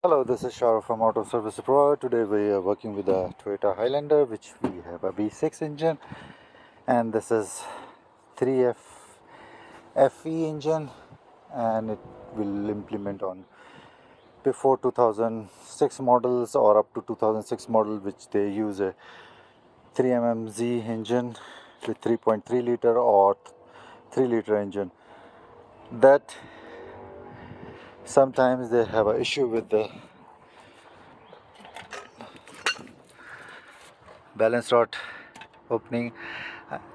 Hello, this is Shah from Auto Service Pro. Today we are working with a Toyota Highlander, which we have a V6 engine, and this is 3FE engine, and it will implement on before 2006 models or up to 2006 model, which they use a 3MZ engine with 3.3 liter or 3 liter engine. That sometimes they have an issue with the balance rod opening.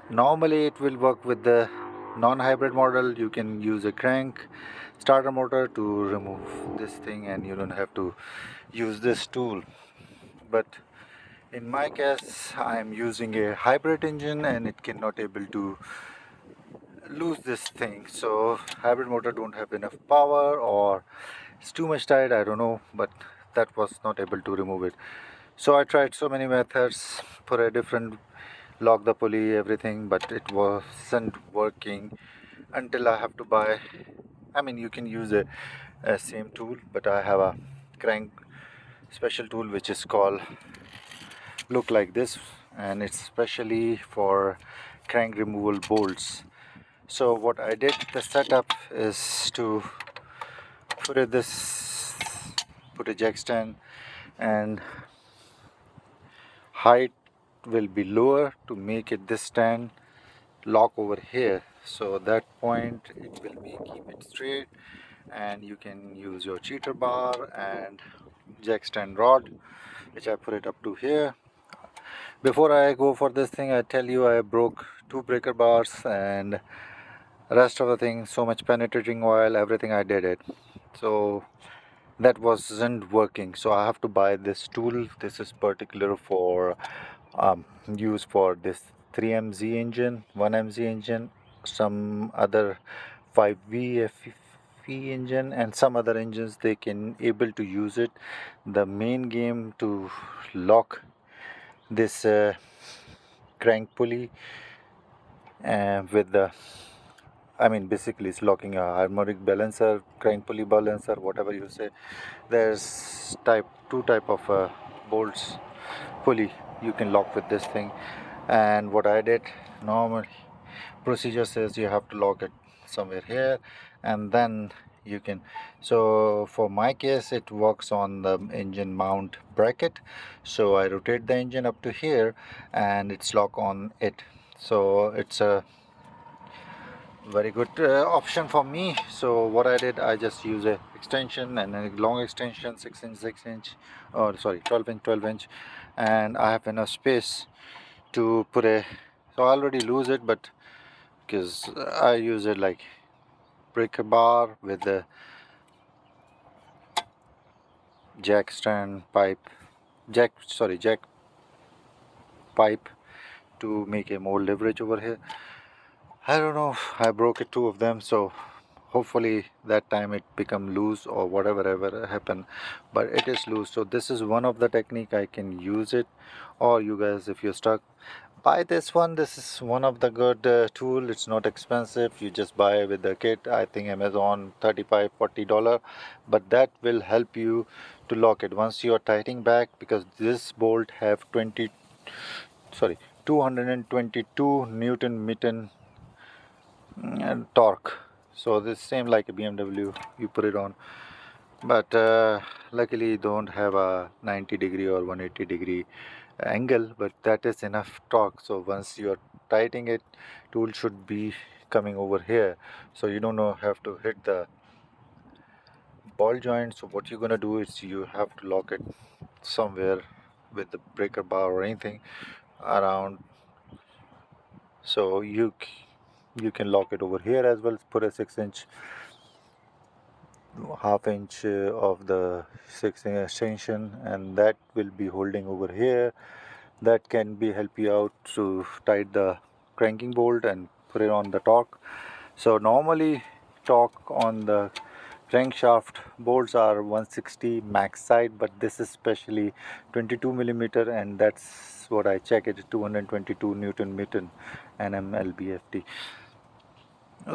Normally it will work with the non-hybrid model. You can use a crank starter motor to remove this thing and you don't have to use this tool. But in my case I am using a hybrid engine and it cannot able to lose this thing. So hybrid motor don't have enough power or it's too much tight, I don't know, but that was not able to remove it. So I tried so many methods for a different lock the pulley, everything, but it wasn't working until I have to buy. I mean, you can use a same tool, but I have a crank special tool which is called look like this, and it's specially for crank removal bolts. So what I did, the setup is to put put a jack stand, and height will be lower to make it this stand lock over here, so that point it will be keep it straight, and you can use your cheater bar and jack stand rod, which I put it up to here. Before I go for this thing, I tell you I broke 2 breaker bars and rest of the thing, so much penetrating oil, everything I did it. So that wasn't working, so I have to buy this tool. This is particular for use for this 3MZ engine, 1MZ engine, some other 5VFE engine, and some other engines they can able to use it. The main game to lock this crank pulley with the, I mean, basically it's locking a harmonic balancer, crank pulley balancer, whatever you say. There's two type of bolts pulley you can lock with this thing. And what I did, normal procedure says you have to lock it somewhere here, and then you can. So for my case, it works on the engine mount bracket. So I rotate the engine up to here, and it's lock on it. So it's a very good option for me. So what I did, I just use a extension and a long extension, 6 inch 6 inch, or sorry, 12 inch 12 inch, and I have enough space to put a, so I already lose it, but because I use it like breaker bar with the jack stand pipe, jack pipe, to make a more leverage over here. I don't know, I broke it, two of them, so hopefully that time it become loose or whatever ever happened, but it is loose. So this is one of the technique I can use it, or you guys, if you're stuck, buy this one. This is one of the good tool. It's not expensive, you just buy with the kit. I think Amazon $35-40, but that will help you to lock it once you are tightening back, because this bolt have 222 Newton meter torque. So this same like a BMW, you put it on, but luckily you don't have a 90-degree or 180-degree angle, but that is enough torque. So once you are tightening it, tool should be coming over here, so you don't know have to hit the ball joint. So what you're gonna do is you have to lock it somewhere with the breaker bar or anything around. So you can lock it over here as well. Put a 6 inch, half-inch of the 6 inch extension, and that will be holding over here. That can be help you out to tight the cranking bolt and put it on the torque. So normally torque on the crankshaft bolts are 160 max side, but this is specially 22 millimeter, and that's what I check, it is 222 Newton meter NMLBFT.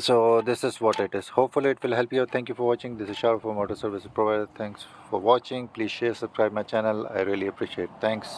So this is what it is. Hopefully it will help you. Thank you for watching. This is Shah from Auto Service Provider. Thanks for watching. Please share, subscribe my channel. I really appreciate it. Thanks.